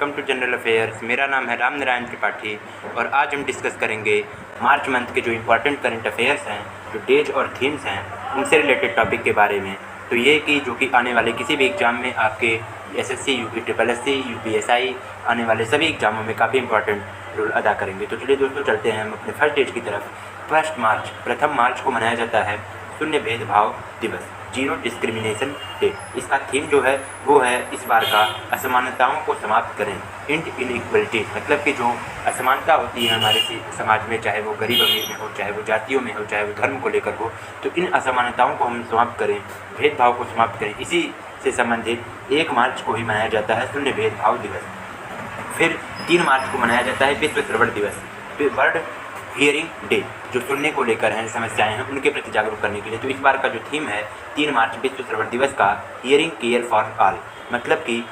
Welcome to general affairs. मेरा नाम है राम नारायण त्रिपाठी और आज हम डिस्कस करेंगे मार्च मंथ के जो इम्पोर्टेंट करंट अफेयर्स हैं, जो डेज और थीम्स हैं, उनसे रिलेटेड टॉपिक के बारे में। तो ये कि जो कि आने वाले किसी भी एग्ज़ाम में आपके SSC, UP triple SC, UPSI आने वाले सभी एग्ज़ामों में काफ़ी इंपॉर्टेंट रोल अदा करेंगे। तो चलिए दोस्तों, चलते हैं हम अपने फर्स्ट डेज की तरफ। प्रथम मार्च को मनाया जाता है शून्य भेदभाव दिवस, जीरो डिस्क्रिमिनेशन डे। इसका थीम जो है वो है इस बार का असमानताओं को समाप्त करें, इंड इनइक्वलिटी। मतलब कि जो असमानता होती है हमारे समाज में, चाहे वो गरीब अमीर में हो, चाहे वो जातियों में हो, चाहे वो धर्म को लेकर हो, तो इन असमानताओं को हम समाप्त करें, भेदभाव को समाप्त करें। इसी से संबंधित 1 मार्च को ही मनाया जाता है शून्य भेदभाव दिवस। फिर 3 मार्च को मनाया जाता है विश्व श्रवण दिवस, वर्ल्ड हियरिंग डे। जो सुनने को लेकर हैं समस्याएं हैं उनके प्रति जागरूक करने के लिए। तो इस बार का जो थीम है 3 मार्च विश्व श्रवण दिवस का, हियरिंग केयर फॉर ऑल। मतलब कि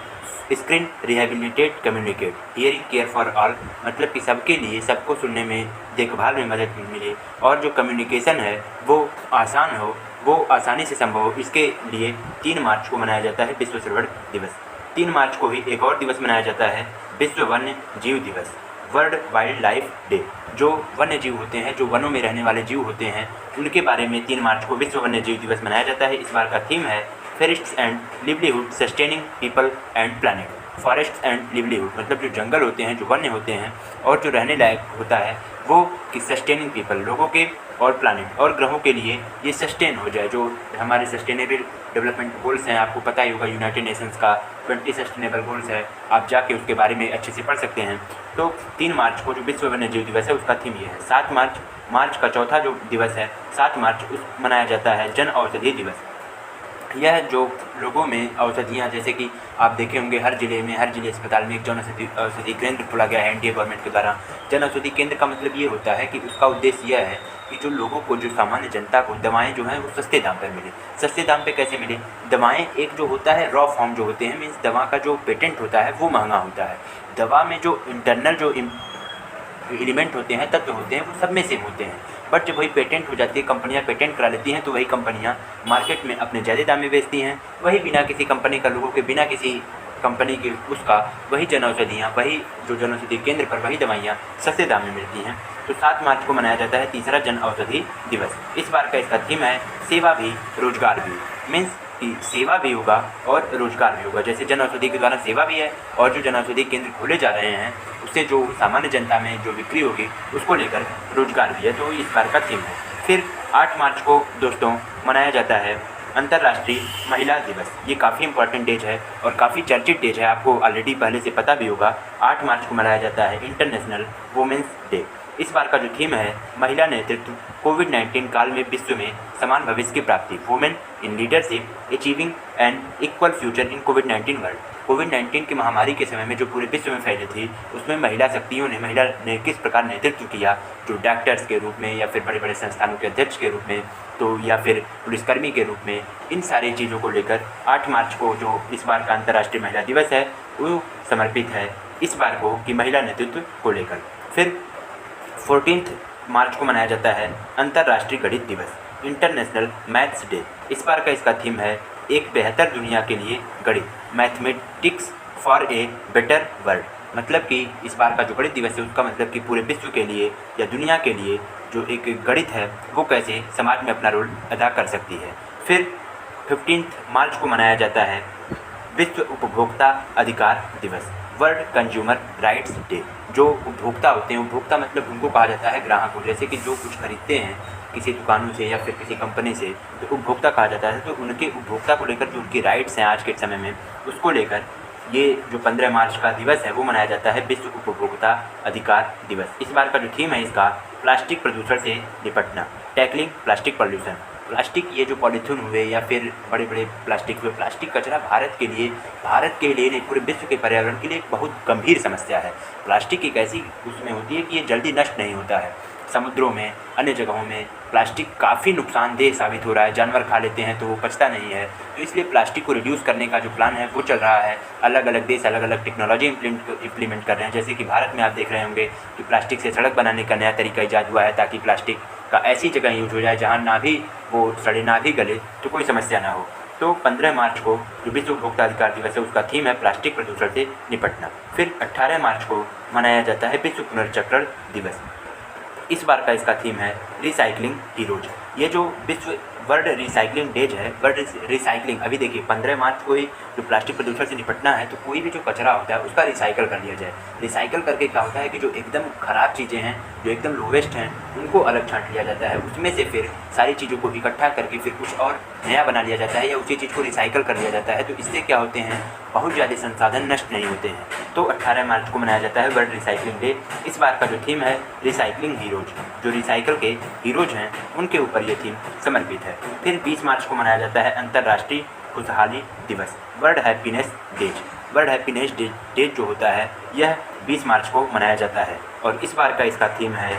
screen rehabilitate communicate, hearing care for all मतलब कि सबके लिए, सबको सुनने में, देखभाल में मदद मिले और जो कम्युनिकेशन है वो आसान हो, वो आसानी से संभव हो, इसके लिए 3 मार्च को मनाया जाता है विश्व श्रवण दिवस। 3 मार्च को ही एक और दिवस मनाया जाता है विश्व वन्य जीव दिवस, वर्ल्ड वाइल्ड लाइफ डे। जो वन्य जीव होते हैं, जो वनों में रहने वाले जीव होते हैं, उनके बारे में 3 मार्च को विश्व वन्य जीव दिवस मनाया जाता है। इस बार का थीम है forests and livelihood sustaining people and planet. Forests and livelihood मतलब जो जंगल होते हैं, जो वन्य होते हैं और जो रहने लायक होता है वो कि सस्टेनिंग पीपल, लोगों के और प्लानिट और ग्रहों के लिए ये सस्टेन हो जाए। जो हमारे सस्टेनेबल डेवलपमेंट गोल्स हैं, आपको पता ही होगा यूनाइटेड नेशंस का 20 सस्टेनेबल गोल्स है, आप जाके उसके बारे में अच्छे से पढ़ सकते हैं। तो 3 मार्च को जो विश्व वन्य जीव दिवस है उसका थीम ये है। 7 मार्च का चौथा जो दिवस है 7 मार्च उस मनाया जाता है जन औषधि दिवस। यह जो लोगों में औषधियाँ, जैसे कि आप देखे होंगे हर जिले अस्पताल में एक जन औषधि केंद्र खोला गया है एनडीए गवर्नमेंट के द्वारा। जन औषधि केंद्र का मतलब ये होता है कि उसका उद्देश्य यह है कि जो लोगों को, जो सामान्य जनता को दवाएं जो हैं वो सस्ते दाम पर मिले। सस्ते दाम पे कैसे मिले? दवाएं एक जो होता है रॉ फॉर्म जो होते हैं, मीन्स दवा का जो पेटेंट होता है वो महंगा होता है। दवा में जो इंटरनल जो एलिमेंट होते हैं, तत्व होते हैं, वो सब में सेम होते हैं। बट जब वही पेटेंट हो जाती है, कंपनियां पेटेंट करा लेती हैं, तो वही कंपनियां मार्केट में अपने ज़्यादा दाम में बेचती हैं। वही बिना किसी कंपनी का, लोगों के बिना किसी कंपनी की उसका, वही जन औषधियाँ, वही जो जन औषधि केंद्र पर वही दवाइयाँ सस्ते दाम में मिलती हैं। तो 7 मार्च को मनाया जाता है तीसरा जन औषधि दिवस। इस बार का इसका थीम है सेवा भी रोजगार भी। मीन्स कि सेवा भी होगा और रोजगार भी होगा। जैसे जन औषधि के द्वारा सेवा भी है और जो जन औषधि केंद्र खोले जा रहे हैं उससे जो सामान्य जनता में जो बिक्री होगी उसको लेकर रोजगार भी है। तो इस बार का थीम है। फिर 8 मार्च को दोस्तों मनाया जाता है अंतर्राष्ट्रीय महिला दिवस। ये काफ़ी इंपॉर्टेंट डेज है और काफ़ी चर्चित डेज है, आपको ऑलरेडी पहले से पता भी होगा। 8 मार्च को मनाया जाता है इंटरनेशनल वुमेंस डे। इस बार का जो थीम है महिला नेतृत्व, कोविड-19 काल में विश्व में समान भविष्य की प्राप्ति, women in leadership achieving an equal future in कोविड-19 वर्ल्ड। कोविड-19 की महामारी के समय में जो पूरे विश्व में फैली थी, उसमें महिला ने किस प्रकार नेतृत्व किया, जो डॉक्टर्स के रूप में या फिर बड़े बड़े संस्थानों के अध्यक्ष के रूप में, तो या फिर पुलिसकर्मी के रूप में, इन सारी चीज़ों को लेकर 8 मार्च को जो इस बार का अंतर्राष्ट्रीय महिला दिवस है वो समर्पित है इस बार को कि महिला नेतृत्व को लेकर। फिर 14 मार्च को मनाया जाता है अंतर्राष्ट्रीय गणित दिवस, इंटरनेशनल मैथ्स डे। इस बार का इसका थीम है एक बेहतर दुनिया के लिए गणित, mathematics for a better world. मतलब कि इस बार का जो गणित दिवस है उसका मतलब कि पूरे विश्व के लिए या दुनिया के लिए जो एक गणित है वो कैसे समाज में अपना रोल अदा कर सकती है। फिर 15 मार्च को मनाया जाता है विश्व उपभोक्ता अधिकार दिवस, वर्ल्ड कंज्यूमर राइट्स डे। जो उपभोक्ता होते हैं, उपभोक्ता मतलब उनको कहा जाता है ग्राहकों, जैसे कि जो कुछ खरीदते हैं किसी दुकानों से या फिर किसी कंपनी से, तो उपभोक्ता कहा जाता है। तो उनके उपभोक्ता को लेकर जो उनकी राइट्स हैं आज के समय में, उसको लेकर ये जो 15 मार्च का दिवस है वो मनाया जाता है विश्व उपभोक्ता अधिकार दिवस। इस बार का जो थीम है इसका प्लास्टिक प्रदूषण से निपटना, टैकलिंग प्लास्टिक पॉल्यूशन। प्लास्टिक, ये जो पॉलीथीन हुए या फिर बड़े बड़े प्लास्टिक हुए, प्लास्टिक कचरा भारत के लिए नहीं, पूरे विश्व के पर्यावरण के लिए एक बहुत गंभीर समस्या है। प्लास्टिक एक ऐसी उसमें होती है कि ये जल्दी नष्ट नहीं होता है। समुद्रों में, अन्य जगहों में प्लास्टिक काफ़ी नुकसानदेह साबित हो रहा है, जानवर खा लेते हैं तो वो पचता नहीं है। तो इसलिए प्लास्टिक को रिड्यूस करने का जो प्लान है वो चल रहा है। अलग अलग देश अलग अलग टेक्नोलॉजी इम्प्लीमेंट कर रहे हैं। जैसे कि भारत में आप देख रहे होंगे कि प्लास्टिक से सड़क बनाने का नया तरीका ईजाद हुआ है, ताकि प्लास्टिक का ऐसी जगह यूज हो जाए जहाँ ना भी वो सड़े ना भी गले, तो कोई समस्या ना हो। तो 15 मार्च को जो विश्व उपभोक्ता अधिकार दिवस है उसका थीम है प्लास्टिक प्रदूषण से निपटना। फिर 18 मार्च को मनाया जाता है विश्व पुनर्चक्रण दिवस। इस बार का इसका थीम है रिसाइकलिंग हीरोज। ये जो विश्व वर्ल्ड रिसाइकलिंग डेज है, वर्ल्ड रिसाइकलिंग, अभी देखिए 15 मार्च को ही जो प्लास्टिक प्रदूषण से निपटना है तो कोई भी जो कचरा होता है उसका रिसाइकल कर लिया जाए। रिसाइकल करके क्या होता है कि जो एकदम ख़राब चीज़ें हैं, जो एकदम लोवेस्ट हैं, उनको अलग छांट लिया जाता है। उसमें से फिर सारी चीज़ों को इकट्ठा करके फिर कुछ और नया बना लिया जाता है या उसी चीज़ को रिसाइकल कर लिया जाता है। तो इससे क्या होते हैं, बहुत ज़्यादा संसाधन नष्ट नहीं होते हैं। तो 18 मार्च को मनाया जाता है वर्ल्ड रिसाइकलिंग डे। इस बार का जो थीम है रिसाइकलिंग हीरोज, जो रिसाइकल के हीरोज हैं उनके ऊपर ये थीम समर्पित है। फिर 20 मार्च को मनाया जाता है अंतर्राष्ट्रीय खुशहाली दिवस, world happiness days. World happiness day जो होता है यह 20 मार्च को मनाया जाता है और इस बार का इसका थीम है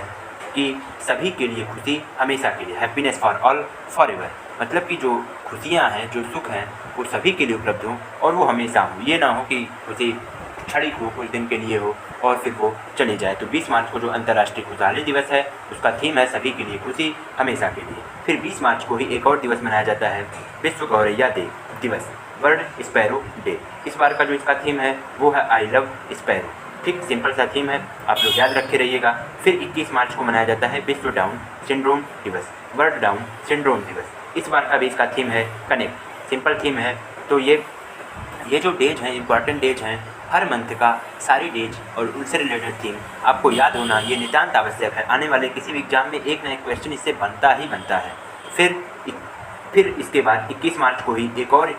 कि सभी के लिए खुशी हमेशा के लिए, happiness for all for ever. मतलब कि जो खुशियाँ हैं, जो सुख हैं, वो सभी के लिए उपलब्ध हों और वो हमेशा हो। ये ना हो कि खुशी क्षणिक हो, कुछ दिन के लिए हो और फिर वो चली जाए। तो 20 मार्च को जो अंतर्राष्ट्रीय खुशहाली दिवस है उसका थीम है सभी के लिए खुशी हमेशा के लिए। फिर 20 मार्च को ही एक और दिवस मनाया जाता है विश्व गौरैया दिवस, वर्ल्ड स्पैरो डे। इस बार का जो इसका थीम है वो है आई लव स्पैरो। ठीक सिंपल सा थीम है, आप लोग याद रखे रहिएगा। फिर 21 मार्च को मनाया जाता है विश्व डाउन सिंड्रोम दिवस, वर्ल्ड डाउन सिंड्रोम दिवस। इस बार का भी इसका थीम है कनेक्ट, सिंपल थीम है। तो ये जो डेज हैं, इंपॉर्टेंट डेज हैं, हर मंथ का सारी डेज और उनसे रिलेटेड थीम आपको याद होना ये नितांत आवश्यक है। आने वाले किसी भी एग्जाम में एक ना एक क्वेश्चन इससे बनता ही बनता है। फिर इसके बाद 21 मार्च को ही एक और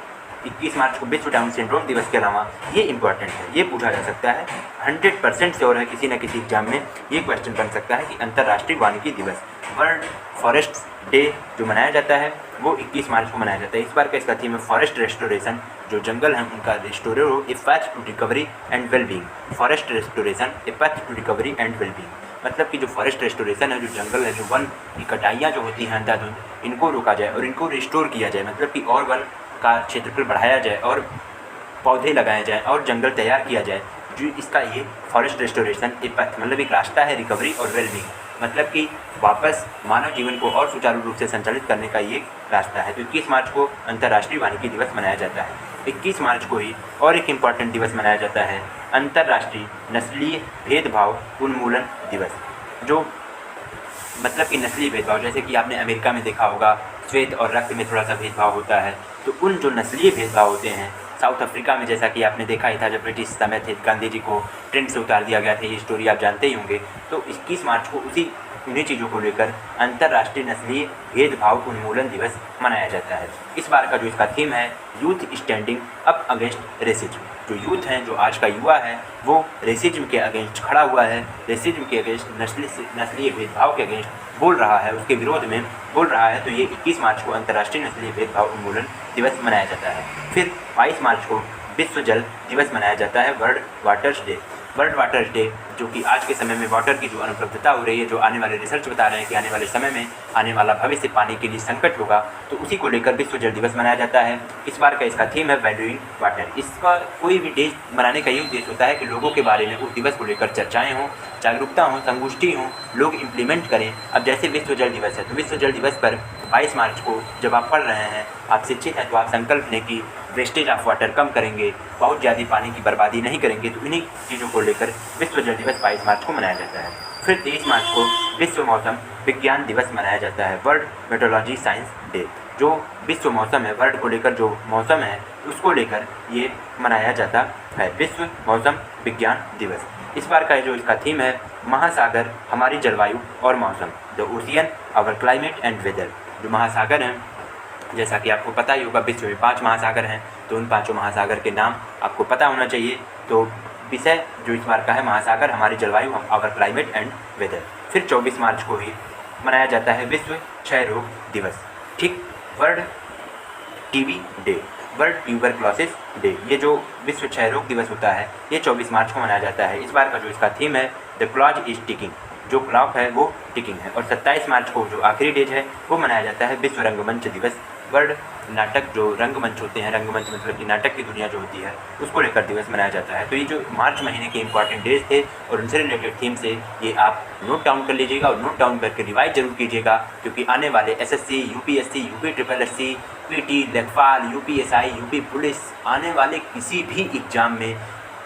21 मार्च को विश्व डाउन सिंड्रोम दिवस के अलावा ये इंपॉर्टेंट है, ये पूछा जा सकता है, 100% श्योर है किसी न किसी एग्जाम में ये क्वेश्चन बन सकता है कि अंतर्राष्ट्रीय वानिकी दिवस, वर्ल्ड फॉरेस्ट डे जो मनाया जाता है वो 21 मार्च को मनाया जाता है। इस बार का इसका थीम है फॉरेस्ट रेस्टोरेशन, जो जंगल हैं उनका रिस्टोर हो, a path to recovery and wellbeing. Forest restoration, a path to recovery and wellbeing. मतलब कि जो फॉरेस्ट रेस्टोरेशन है, जो जंगल है, जो वन की कटाइयाँ जो होती हैं अंधाधुंध, इनको रोका जाए और इनको रिस्टोर किया जाए। मतलब कि और वन का क्षेत्रफल बढ़ाया जाए और पौधे लगाए जाएँ और जंगल तैयार किया जाए। जो इसका ये फॉरेस्ट रेस्टोरेशन ए पैथ मतलब एक रास्ता है रिकवरी और वेलबींग, मतलब कि वापस मानव जीवन को और सुचारू रूप से संचालित करने का ये रास्ता है। तो 21 मार्च को अंतर्राष्ट्रीय वानिकी दिवस मनाया जाता है। 21 मार्च को ही और एक इम्पॉर्टेंट दिवस मनाया जाता है अंतर्राष्ट्रीय नस्लीय भेदभाव उन्मूलन दिवस। जो मतलब कि नस्लीय भेदभाव, जैसे कि आपने अमेरिका में देखा होगा श्वेत और रक्त में थोड़ा सा भेदभाव होता है, तो उन जो नस्लीय भेदभाव होते हैं, साउथ अफ्रीका में जैसा कि आपने देखा ही था जब ब्रिटिश समय थे, गांधी जी को ट्रेन से उतार दिया गया था, ये स्टोरी आप जानते ही होंगे। तो 21 मार्च को उन्हीं चीज़ों को लेकर अंतर्राष्ट्रीय नस्लीय भेदभाव उन्मूलन दिवस मनाया जाता है। इस बार का जो इसका थीम है youth standing up against racism. जो यूथ हैं, जो आज का युवा है, वो रेसिज्म के अगेंस्ट खड़ा हुआ है, रेसिज्म के अगेंस्ट, नस्लीय भेदभाव के अगेंस्ट बोल रहा है, उसके विरोध में बोल रहा है। तो ये 21 मार्च को अंतर्राष्ट्रीय नस्लीय भेदभाव उन्मूलन दिवस मनाया जाता है। फिर 22 मार्च को विश्व जल दिवस मनाया जाता है, world waters day. World waters day जो कि आज के समय में वाटर की जो अनुपलब्धता हो रही है, जो आने वाले रिसर्च बता रहे हैं कि आने वाले समय में आने वाला भविष्य पानी के लिए संकट होगा, तो उसी को लेकर विश्व जल दिवस मनाया जाता है। इस बार का इसका थीम है वैल्यूइंग वाटर। इसका कोई भी डे मनाने का ये उद्देश्य होता है कि लोगों के बारे में उस दिवस को लेकर चर्चाएँ हों, जागरूकता हो, संगोष्ठी हो, लोग इम्प्लीमेंट करें। अब जैसे विश्व जल दिवस है, तो विश्व जल दिवस पर 22 मार्च को जब आप पढ़ रहे हैं, आप शिक्षित हैं, तो आप संकल्प लें कि वेस्टेज ऑफ वाटर कम करेंगे, बहुत ज़्यादा पानी की बर्बादी नहीं करेंगे। तो इन्हीं चीज़ों को लेकर विश्व जल दिवस 22 मार्च को मनाया जाता है। फिर 23 मार्च को विश्व मौसम विज्ञान दिवस मनाया जाता है, वर्ल्ड मेट्रोलॉजी साइंस डे। जो विश्व मौसम है, वर्ल्ड को लेकर जो मौसम है उसको लेकर ये मनाया जाता है, विश्व मौसम विज्ञान दिवस। इस बार का जो इसका थीम है महासागर हमारी जलवायु और मौसम, the ocean our climate and weather. जो महासागर हैं, जैसा कि आपको पता ही होगा, विश्व में 5 महासागर हैं, तो उन 5 महासागर के नाम आपको पता होना चाहिए। तो विषय जो इस बार का है महासागर हमारी जलवायु आवर क्लाइमेट एंड वेदर। फिर 24 मार्च को ही मनाया जाता है विश्व क्षय रोग दिवस, ठीक, world TB day, world tuberculosis day. ये जो विश्व क्षय रोग दिवस होता है ये 24 मार्च को मनाया जाता है। इस बार का जो इसका थीम है द क्लॉक इज टिकिंग, जो क्लॉक है वो टिकिंग है। और 27 मार्च को जो आखिरी डेज है वो मनाया जाता है विश्व रंगमंच दिवस वर्ल्ड नाटक जो रंगमंच होते हैं, रंगमंच मतलब कि नाटक की दुनिया जो होती है, उसको लेकर दिवस मनाया जाता है। तो ये जो मार्च महीने के इंपॉर्टेंट डेज थे और उनसे रिलेटेड थीम से ये आप नोट डाउन कर लीजिएगा और नोट डाउन करके रिवाइज जरूर कीजिएगा, क्योंकि आने वाले SSC, UPSC, UP triple SC, PT, लेखपाल, यूपीएसआई, यूपी पुलिस, आने वाले किसी भी एग्ज़ाम में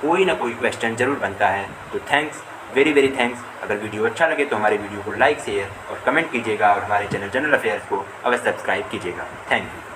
कोई ना कोई क्वेश्चन ज़रूर बनता है। तो थैंक्स, वेरी वेरी थैंक्स। अगर वीडियो अच्छा लगे तो हमारे वीडियो को लाइक, शेयर और कमेंट कीजिएगा और हमारे चैनल जनरल अफेयर्स को अवश्य सब्सक्राइब कीजिएगा। Thank you.